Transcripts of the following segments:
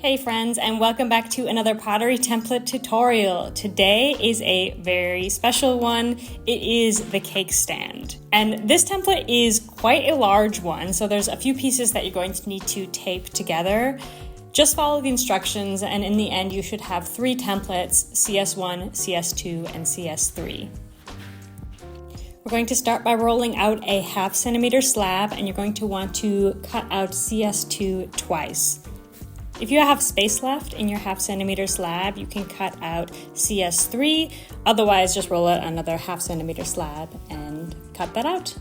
Hey friends, and welcome back to another pottery template tutorial. Today is a very special one. It is the cake stand. And this template is quite a large one, so there's a few pieces that you're going to need to tape together. Just follow the instructions, and in the end you should have 3 templates, CS1, CS2, and CS3. We're going to start by rolling out a 1/2 centimeter slab, and you're going to want to cut out CS2 twice. If you have space left in your 1/2 centimeter slab, you can cut out CS3, otherwise just roll out another 1/2 centimeter slab and cut that out.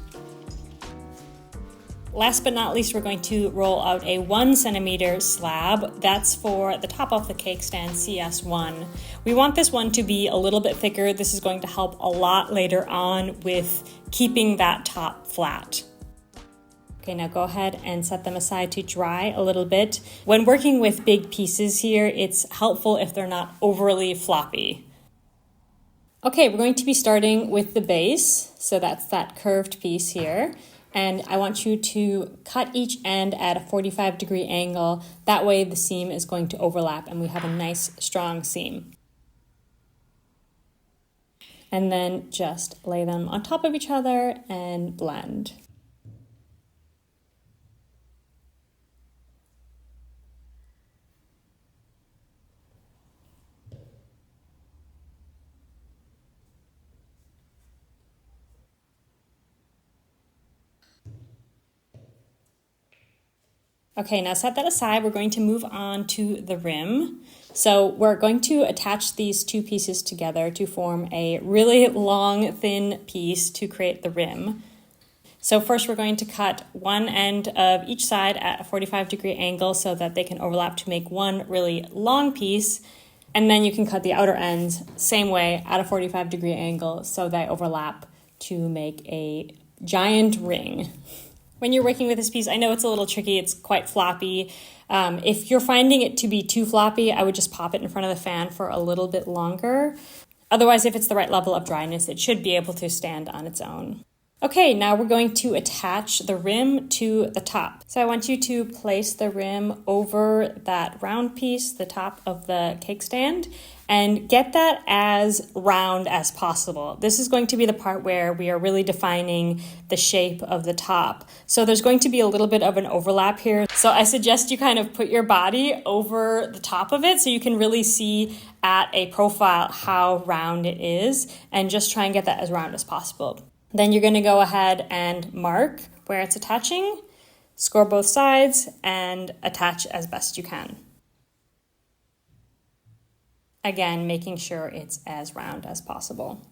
Last but not least, we're going to roll out a 1 centimeter slab. That's for the top of the cake stand, CS1. We want this one to be a little bit thicker. This is going to help a lot later on with keeping that top flat. Okay, now go ahead and set them aside to dry a little bit. When working with big pieces here, it's helpful if they're not overly floppy. Okay, we're going to be starting with the base. So that's that curved piece here. And I want you to cut each end at a 45-degree angle. That way the seam is going to overlap and we have a nice strong seam. And then just lay them on top of each other and blend. Okay, now set that aside. We're going to move on to the rim. So we're going to attach these 2 pieces together to form a really long, thin piece to create the rim. So first we're going to cut one end of each side at a 45-degree angle so that they can overlap to make one really long piece. And then you can cut the outer ends same way at a 45-degree angle so they overlap to make a giant ring. When you're working with this piece, I know it's a little tricky, it's quite floppy. If you're finding it to be too floppy, I would just pop it in front of the fan for a little bit longer. Otherwise, if it's the right level of dryness, it should be able to stand on its own. Okay, now we're going to attach the rim to the top. So I want you to place the rim over that round piece, the top of the cake stand, and get that as round as possible. This is going to be the part where we are really defining the shape of the top. So there's going to be a little bit of an overlap here. So I suggest you kind of put your body over the top of it so you can really see at a profile how round it is, and just try and get that as round as possible. Then you're going to go ahead and mark where it's attaching, score both sides, and attach as best you can. Again, making sure it's as round as possible.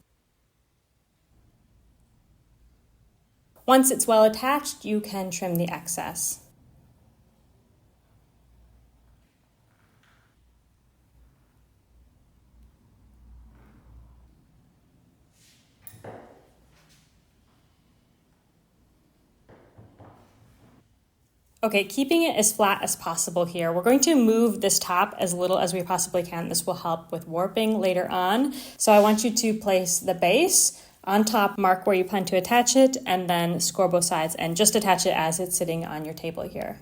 Once it's well attached, you can trim the excess. Okay, keeping it as flat as possible here. We're going to move this top as little as we possibly can. This will help with warping later on. So I want you to place the base on top, mark where you plan to attach it, and then score both sides and just attach it as it's sitting on your table here.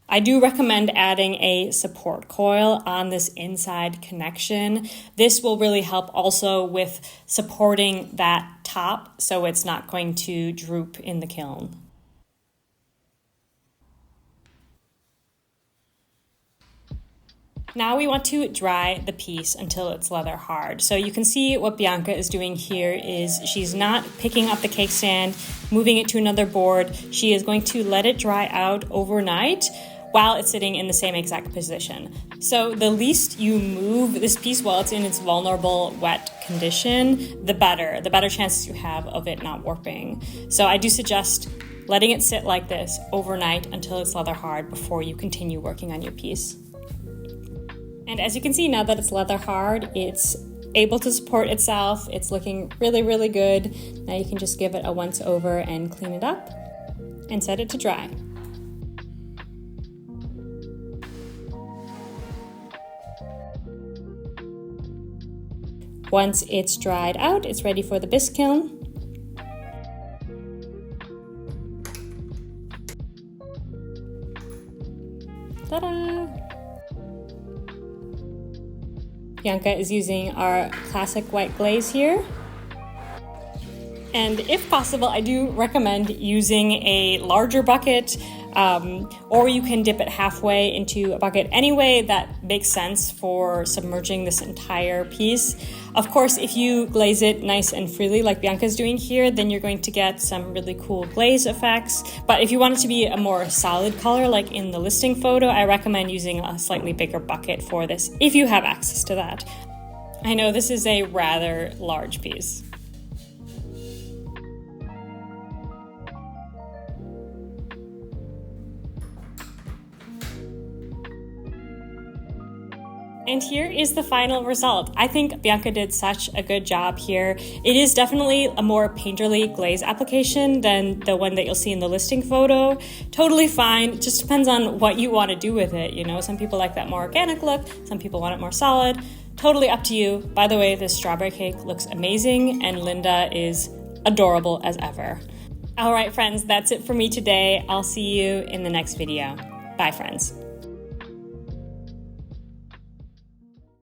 I do recommend adding a support coil on this inside connection. This will really help also with supporting that top so it's not going to droop in the kiln. Now we want to dry the piece until it's leather hard. So you can see what Bianca is doing here is she's not picking up the cake stand, moving it to another board. She is going to let it dry out overnight while it's sitting in the same exact position. So the least you move this piece while it's in its vulnerable, wet condition, the better chances you have of it not warping. So I do suggest letting it sit like this overnight until it's leather hard before you continue working on your piece. And as you can see, now that it's leather hard, it's able to support itself. It's looking really, really good. Now you can just give it a once over and clean it up and set it to dry. Once it's dried out, it's ready for the bisque kiln. Ta-da! Bianca is using our classic white glaze here. And if possible, I do recommend using a larger bucket, or you can dip it halfway into a bucket anyway. That makes sense for submerging this entire piece. Of course, if you glaze it nice and freely like Bianca's doing here, then you're going to get some really cool glaze effects. But if you want it to be a more solid color like in the listing photo, I recommend using a slightly bigger bucket for this if you have access to that. I know this is a rather large piece. And here is the final result. I think Bianca did such a good job here. It is definitely a more painterly glaze application than the one that you'll see in the listing photo. Totally fine, it just depends on what you want to do with it. You know, some people like that more organic look, some people want it more solid. Totally up to you. By the way, this strawberry cake looks amazing and Linda is adorable as ever. All right, friends, that's it for me today. I'll see you in the next video. Bye, friends.